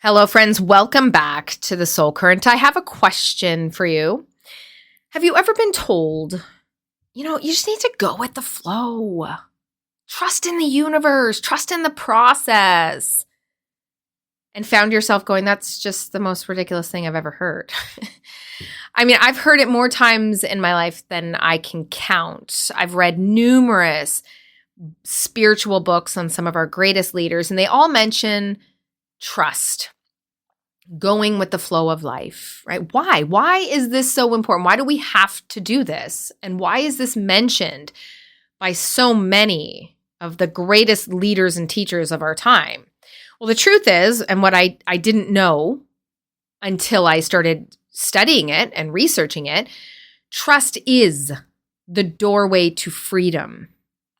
Hello, friends. Welcome back to the Soul Current. I have a question for you. Have you ever been told, you just need to go with the flow? Trust in the universe, trust in the process. And found yourself going, that's just the most ridiculous thing I've ever heard. I mean, I've heard it more times in my life than I can count. I've read numerous spiritual books on some of our greatest leaders, and they all mention trust, going with the flow of life, right? Why? Why is this so important? Why do we have to do this? And why is this mentioned by so many of the greatest leaders and teachers of our time? Well, the truth is, and what I didn't know until I started studying it and researching it, trust is the doorway to freedom.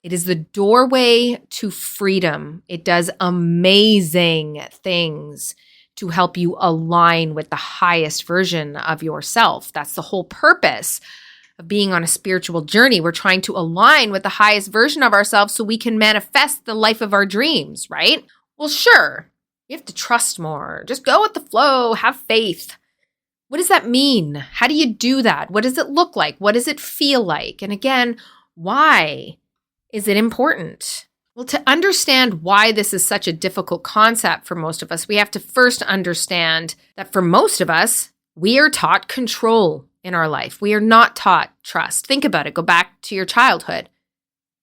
It is the doorway to freedom. It does amazing things to help you align with the highest version of yourself. That's the whole purpose of being on a spiritual journey. We're trying to align with the highest version of ourselves so we can manifest the life of our dreams, right? Well, sure, you have to trust more. Just go with the flow, have faith. What does that mean? How do you do that? What does it look like? What does it feel like? And again, why is it important? Well, to understand why this is such a difficult concept for most of us, we have to first understand that for most of us, we are taught control in our life. We are not taught trust. Think about it. Go back to your childhood.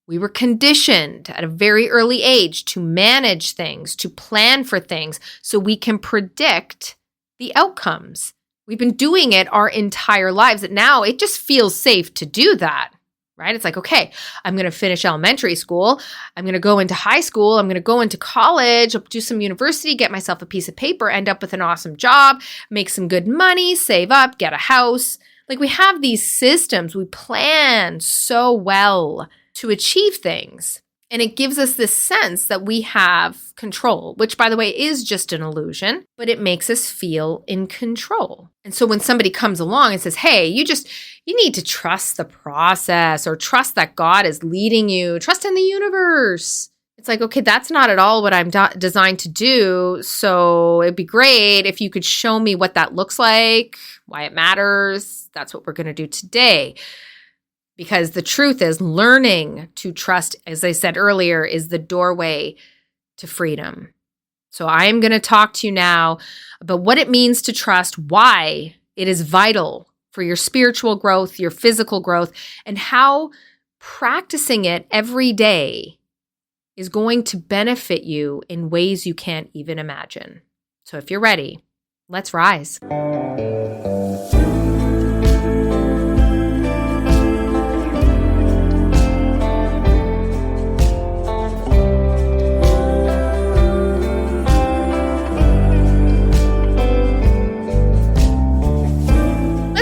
We were conditioned at a very early age to manage things, to plan for things, so we can predict the outcomes. We've been doing it our entire lives, and now it just feels safe to do that. Right? It's like, okay, I'm going to finish elementary school. I'm going to go into high school. I'm going to go into college, do some university, get myself a piece of paper, end up with an awesome job, make some good money, save up, get a house. Like we have these systems. We plan so well to achieve things. And it gives us this sense that we have control, which, by the way, is just an illusion, but it makes us feel in control. And so when somebody comes along and says, hey, you need to trust the process or trust that God is leading you, trust in the universe. It's like, okay, that's not at all what I'm designed to do. So it'd be great if you could show me what that looks like, why it matters. That's what we're going to do today. Because the truth is, learning to trust, as I said earlier, is the doorway to freedom. So I am going to talk to you now about what it means to trust, why it is vital for your spiritual growth, your physical growth, and how practicing it every day is going to benefit you in ways you can't even imagine. So if you're ready, let's rise.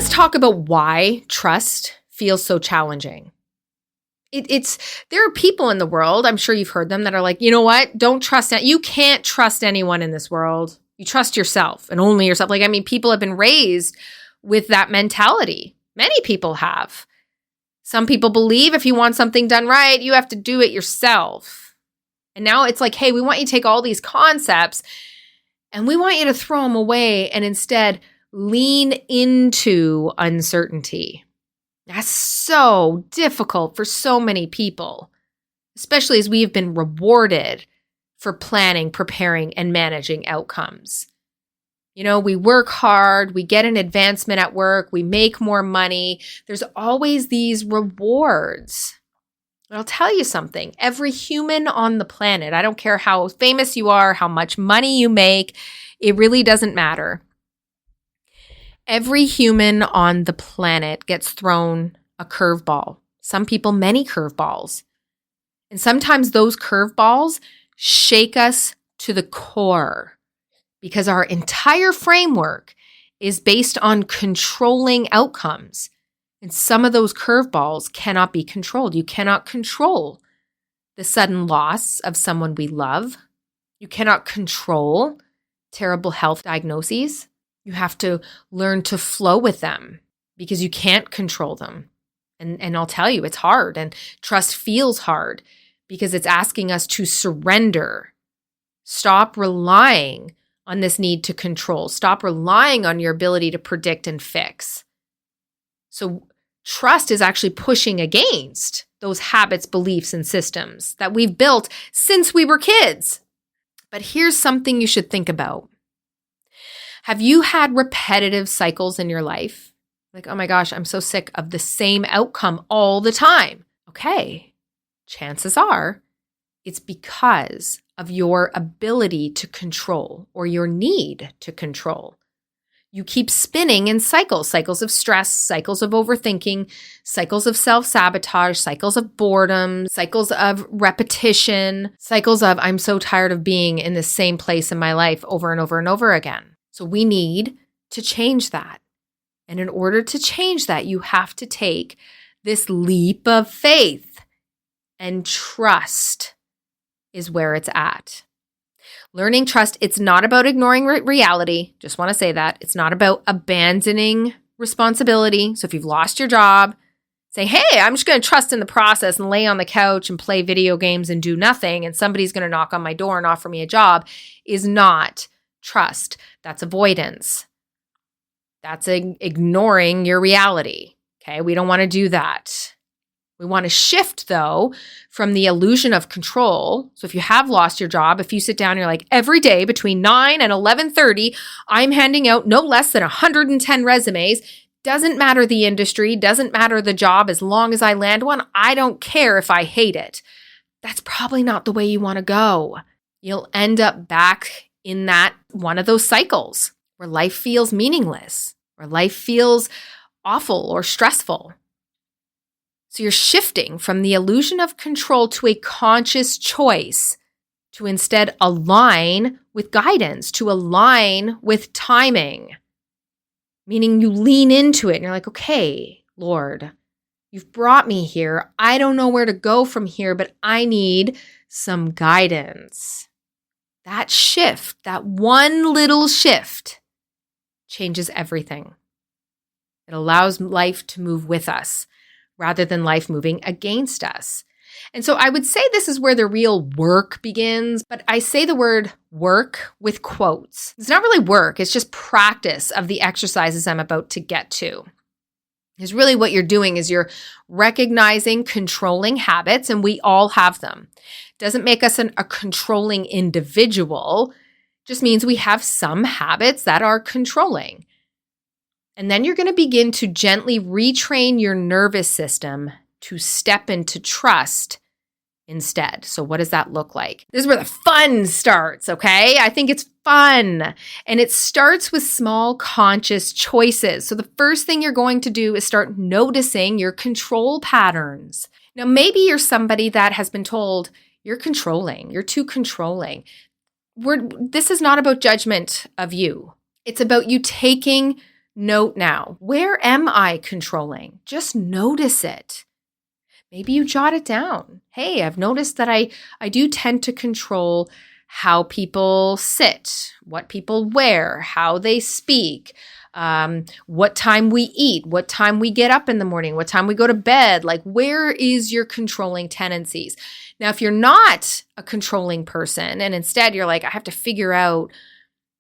Talk about why trust feels so challenging. There are people in the world, I'm sure you've heard them, that are like, you know what? Don't trust that. You can't trust anyone in this world. You trust yourself and only yourself. People have been raised with that mentality. Many people have. Some people believe if you want something done right, you have to do it yourself. And now it's like, hey, we want you to take all these concepts and we want you to throw them away and instead lean into uncertainty. That's so difficult for so many people, especially as we have been rewarded for planning, preparing, and managing outcomes. We work hard, we get an advancement at work, we make more money. There's always these rewards. But I'll tell you something, every human on the planet, I don't care how famous you are, how much money you make, it really doesn't matter. Every human on the planet gets thrown a curveball. Some people, many curveballs. And sometimes those curveballs shake us to the core because our entire framework is based on controlling outcomes. And some of those curveballs cannot be controlled. You cannot control the sudden loss of someone we love. You cannot control terrible health diagnoses. You have to learn to flow with them because you can't control them. And I'll tell you, it's hard. And trust feels hard because it's asking us to surrender, stop relying on this need to control. Stop relying on your ability to predict and fix. So trust is actually pushing against those habits, beliefs, and systems that we've built since we were kids. But here's something you should think about. Have you had repetitive cycles in your life? Like, oh my gosh, I'm so sick of the same outcome all the time. Okay, chances are it's because of your ability to control or your need to control. You keep spinning in cycles of stress, cycles of overthinking, cycles of self-sabotage, cycles of boredom, cycles of repetition, cycles of I'm so tired of being in the same place in my life over and over and over again. So we need to change that. And in order to change that, you have to take this leap of faith, and trust is where it's at. Learning trust, it's not about ignoring reality. Just want to say that. It's not about abandoning responsibility. So if you've lost your job, say, hey, I'm just going to trust in the process and lay on the couch and play video games and do nothing, and somebody's going to knock on my door and offer me a job, is not trust. That's avoidance. That's ignoring your reality. Okay, we don't want to do that. We want to shift, though, from the illusion of control. So if you have lost your job, if you sit down and you're like, every day between 9 and 11:30, I'm handing out no less than 110 resumes. Doesn't matter the industry, doesn't matter the job, as long as I land one, I don't care if I hate it. That's probably not the way you want to go. You'll end up back in that one of those cycles where life feels meaningless, where life feels awful or stressful. So you're shifting from the illusion of control to a conscious choice to instead align with guidance, to align with timing, meaning you lean into it and you're like, okay, Lord, you've brought me here. I don't know where to go from here, but I need some guidance. That shift, that one little shift, changes everything. It allows life to move with us rather than life moving against us. And so I would say this is where the real work begins, but I say the word work with quotes. It's not really work, it's just practice of the exercises I'm about to get to. Because really what you're doing is you're recognizing controlling habits, and we all have them. Doesn't make us a controlling individual, just means we have some habits that are controlling. And then you're going to begin to gently retrain your nervous system to step into trust instead. So what does that look like? This is where the fun starts, okay? I think it's fun. And it starts with small conscious choices. So the first thing you're going to do is start noticing your control patterns. Now, maybe you're somebody that has been told, you're controlling, you're too controlling. This is not about judgment of you. It's about you taking note now. Where am I controlling? Just notice it. Maybe you jot it down. Hey, I've noticed that I do tend to control how people sit, what people wear, how they speak, what time we eat, what time we get up in the morning, what time we go to bed. Like, where is your controlling tendencies? Now, if you're not a controlling person and instead you're like, I have to figure out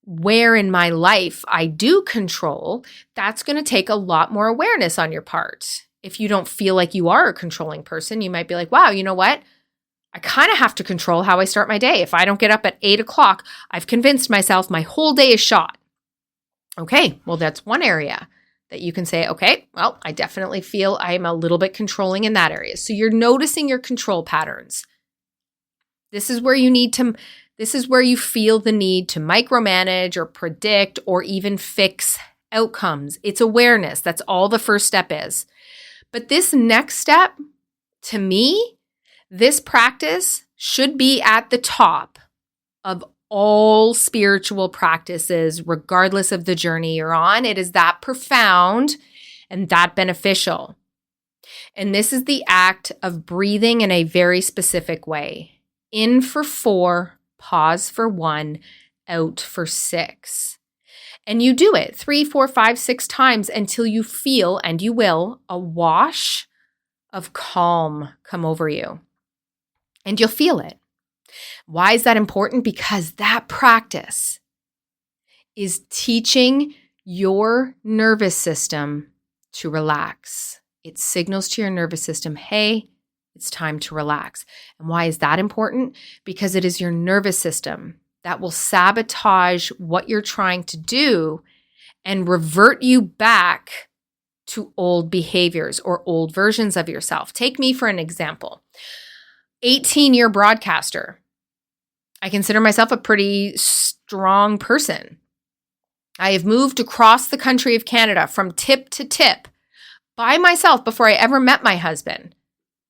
where in my life I do control, that's going to take a lot more awareness on your part. If you don't feel like you are a controlling person, you might be like, wow, you know what? I kind of have to control how I start my day. If I don't get up at 8 o'clock, I've convinced myself my whole day is shot. Okay, well, that's one area that you can say, okay, well, I definitely feel I'm a little bit controlling in that area. So you're noticing your control patterns. This is where you feel the need to micromanage or predict or even fix outcomes. It's awareness. That's all the first step is. But this next step, to me, this practice should be at the top of all spiritual practices, regardless of the journey you're on. It is that profound and that beneficial. And this is the act of breathing in a very specific way. In for 4, pause for 1, out for 6. And you do it 3, 4, 5, 6 times until you feel, and you will, a wash of calm come over you. And you'll feel it. Why is that important? Because that practice is teaching your nervous system to relax. It signals to your nervous system, hey, it's time to relax. And why is that important? Because it is your nervous system that will sabotage what you're trying to do and revert you back to old behaviors or old versions of yourself. Take me for an example. 18-year broadcaster. I consider myself a pretty strong person. I have moved across the country of Canada from tip to tip by myself before I ever met my husband.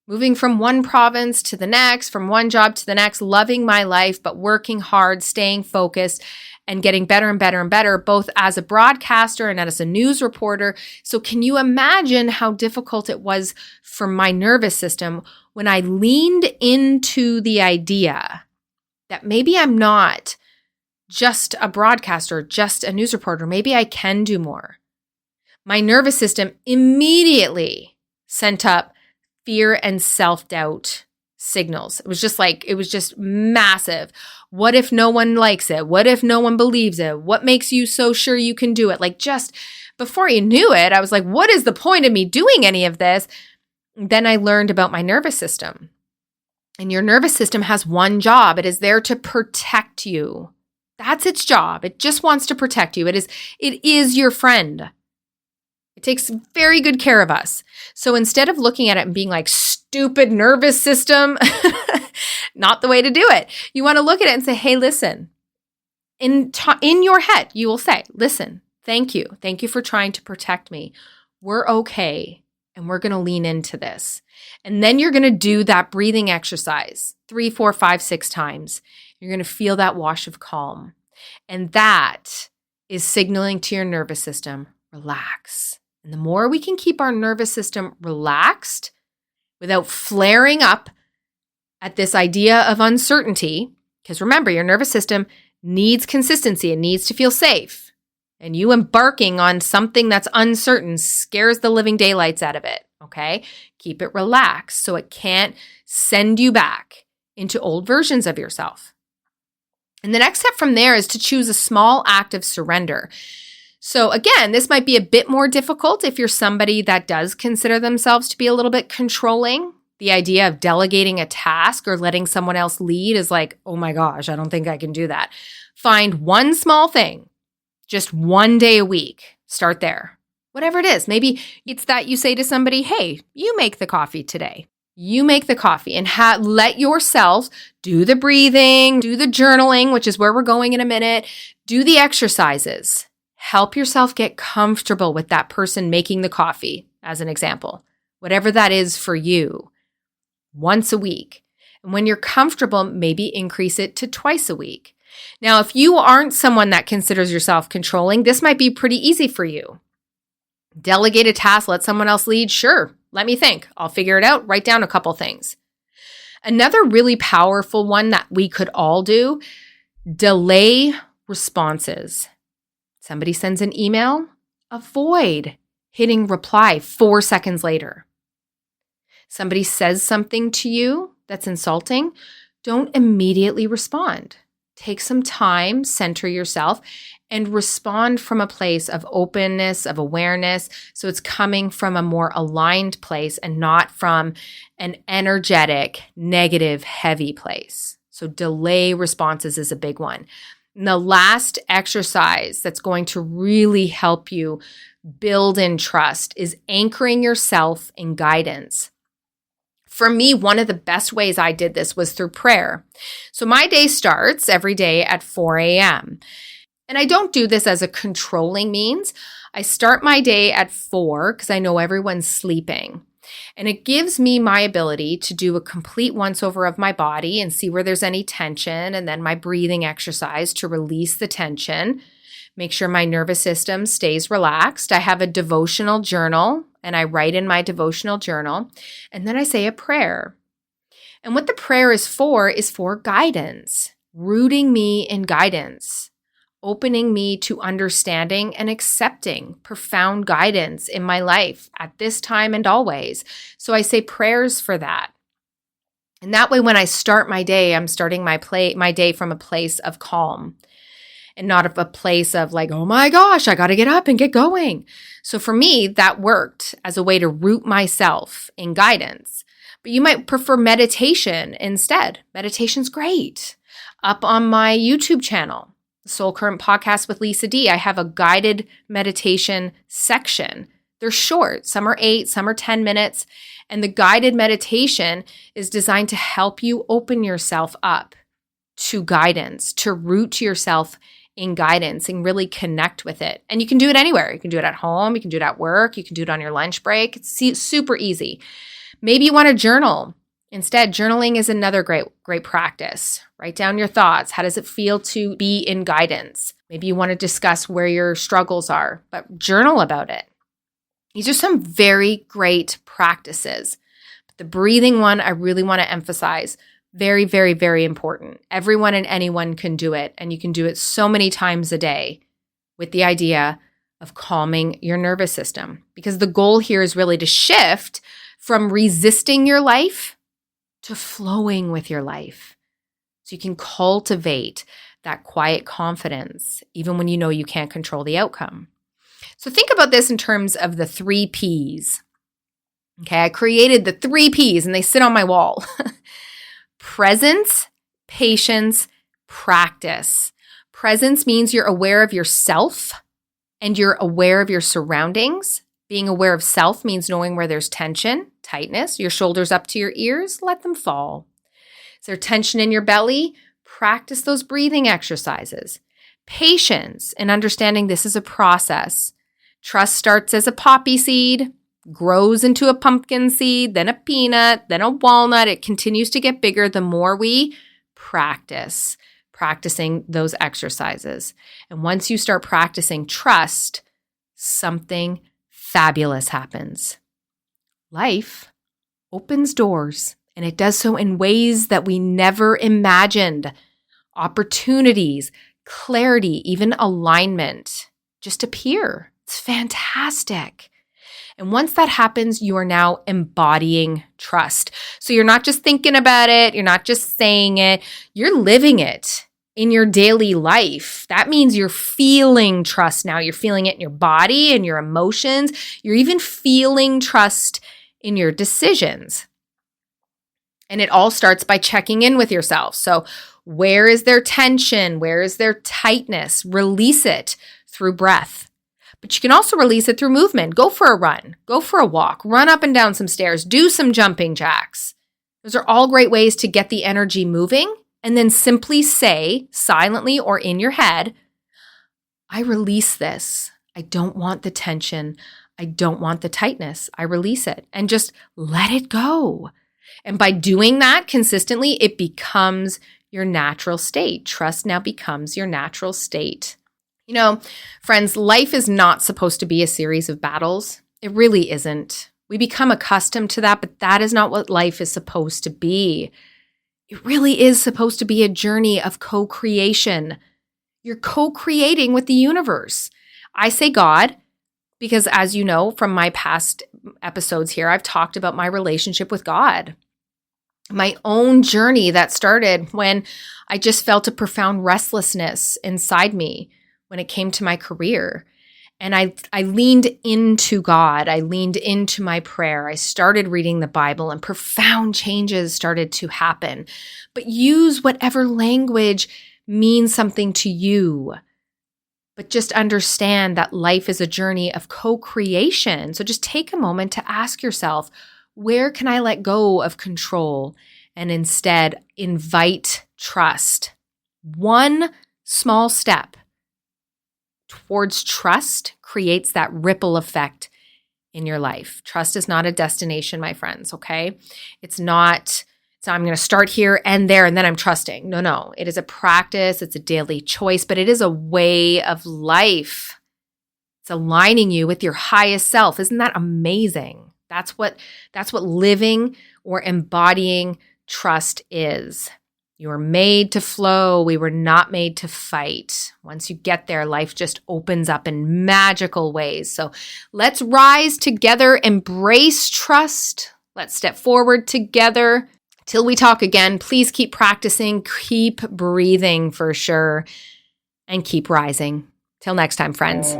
Moving from one province to the next, from one job to the next, loving my life, but working hard, staying focused, and getting better and better and better, both as a broadcaster and as a news reporter. So can you imagine how difficult it was for my nervous system when I leaned into the idea that maybe I'm not just a broadcaster, just a news reporter. Maybe I can do more. My nervous system immediately sent up fear and self-doubt signals. It was just massive. What if no one likes it? What if no one believes it? What makes you so sure you can do it? Like, just before you knew it, I was like, what is the point of me doing any of this? Then I learned about my nervous system. And your nervous system has one job. It is there to protect you. That's its job. It just wants to protect you. It is your friend. It takes very good care of us. So instead of looking at it and being like, stupid nervous system, not the way to do it. You want to look at it and say, hey, listen. In your head, you will say, listen, thank you. Thank you for trying to protect me. We're okay. And we're going to lean into this. And then you're going to do that breathing exercise 3, 4, 5, 6 times. You're going to feel that wash of calm. And that is signaling to your nervous system, relax. And the more we can keep our nervous system relaxed without flaring up at this idea of uncertainty, because remember, your nervous system needs consistency. It needs to feel safe. And you embarking on something that's uncertain scares the living daylights out of it, okay? Keep it relaxed so it can't send you back into old versions of yourself. And the next step from there is to choose a small act of surrender. So again, this might be a bit more difficult if you're somebody that does consider themselves to be a little bit controlling. The idea of delegating a task or letting someone else lead is like, oh my gosh, I don't think I can do that. Find one small thing. Just one day a week. Start there. Whatever it is. Maybe it's that you say to somebody, hey, you make the coffee today. You make the coffee and let yourself do the breathing, do the journaling, which is where we're going in a minute. Do the exercises. Help yourself get comfortable with that person making the coffee, as an example. Whatever that is for you. Once a week. And when you're comfortable, maybe increase it to twice a week. Now, if you aren't someone that considers yourself controlling, this might be pretty easy for you. Delegate a task, let someone else lead. Sure, let me think. I'll figure it out. Write down a couple things. Another really powerful one that we could all do, delay responses. Somebody sends an email, avoid hitting reply 4 seconds later. Somebody says something to you that's insulting, don't immediately respond. Take some time, center yourself, and respond from a place of openness, of awareness. So it's coming from a more aligned place and not from an energetic, negative, heavy place. So delay responses is a big one. And the last exercise that's going to really help you build in trust is anchoring yourself in guidance. For me, one of the best ways I did this was through prayer. So my day starts every day at 4 a.m. And I don't do this as a controlling means. I start my day at 4 because I know everyone's sleeping. And it gives me my ability to do a complete once-over of my body and see where there's any tension, and then my breathing exercise to release the tension, make sure my nervous system stays relaxed. I have a devotional journal, and I write in my devotional journal, and then I say a prayer. And what the prayer is for guidance, rooting me in guidance, opening me to understanding and accepting profound guidance in my life at this time and always. So I say prayers for that. And that way, when I start my day, I'm starting my day from a place of calm. and not of a place of like, oh my gosh, I got to get up and get going. So for me, that worked as a way to root myself in guidance. But you might prefer meditation instead. Meditation's great. Up on my YouTube channel, Soul Current Podcast with Lisa D, I have a guided meditation section. They're short. Some are 8, some are 10 minutes. And the guided meditation is designed to help you open yourself up to guidance, to root yourself in guidance and really connect with it. And you can do it anywhere. You can do it at home. You can do it at work. You can do it on your lunch break. It's super easy. Maybe you want to journal. Instead, journaling is another great practice. Write down your thoughts. How does it feel to be in guidance? Maybe you want to discuss where your struggles are, but journal about it. These are some very great practices. But the breathing one, I really want to emphasize. Very, very, very important. Everyone and anyone can do it, and you can do it so many times a day with the idea of calming your nervous system. Because the goal here is really to shift from resisting your life to flowing with your life. So you can cultivate that quiet confidence, even when you know you can't control the outcome. So think about this in terms of the 3 Ps. Okay, I created the 3 Ps and they sit on my wall. Presence, patience, practice. Presence means you're aware of yourself and you're aware of your surroundings. Being aware of self means knowing where there's tension, tightness, your shoulders up to your ears, let them fall. Is there tension in your belly? Practice those breathing exercises. Patience and understanding this is a process. Trust starts as a poppy seed, grows into a pumpkin seed, then a peanut, then a walnut. It continues to get bigger the more we practicing those exercises. And once you start practicing trust, something fabulous happens. Life opens doors, and it does so in ways that we never imagined. Opportunities, clarity, even alignment just appear. It's fantastic. And once that happens, you are now embodying trust. So you're not just thinking about it. You're not just saying it. You're living it in your daily life. That means you're feeling trust now. You're feeling it in your body and your emotions. You're even feeling trust in your decisions. And it all starts by checking in with yourself. So where is there tension? Where is there tightness? Release it through breath. But you can also release it through movement. Go for a run. Go for a walk. Run up and down some stairs. Do some jumping jacks. Those are all great ways to get the energy moving. And then simply say, silently or in your head, I release this. I don't want the tension. I don't want the tightness. I release it. And just let it go. And by doing that consistently, it becomes your natural state. Trust now becomes your natural state. You know, friends, life is not supposed to be a series of battles. It really isn't. We become accustomed to that, but that is not what life is supposed to be. It really is supposed to be a journey of co-creation. You're co-creating with the universe. I say God because, as you know from my past episodes here, I've talked about my relationship with God. My own journey that started when I just felt a profound restlessness inside me when it came to my career. And I leaned into God. I leaned into my prayer. I started reading the Bible and profound changes started to happen. But use whatever language means something to you. But just understand that life is a journey of co-creation. So just take a moment to ask yourself, where can I let go of control and instead invite trust? One small step towards trust creates that ripple effect in your life. Trust is not a destination, my friends, okay? It's not, so I'm going to start here and there and then I'm trusting. No. It is a practice. It's a daily choice, but it is a way of life. It's aligning you with your highest self. Isn't that amazing? That's what living or embodying trust is. You were made to flow. We were not made to fight. Once you get there, life just opens up in magical ways. So let's rise together, embrace trust. Let's step forward together. Till we talk again, please keep practicing, keep breathing for sure. and keep rising. Till next time, friends.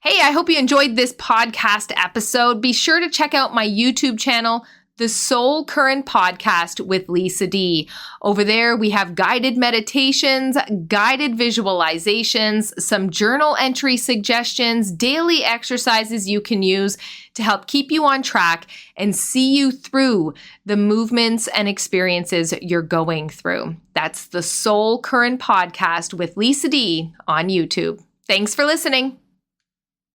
Hey, I hope you enjoyed this podcast episode. Be sure to check out my YouTube channel, The Soul Current Podcast with Lisa D. Over there, we have guided meditations, guided visualizations, some journal entry suggestions, daily exercises you can use to help keep you on track and see you through the movements and experiences you're going through. That's The Soul Current Podcast with Lisa D on YouTube. Thanks for listening.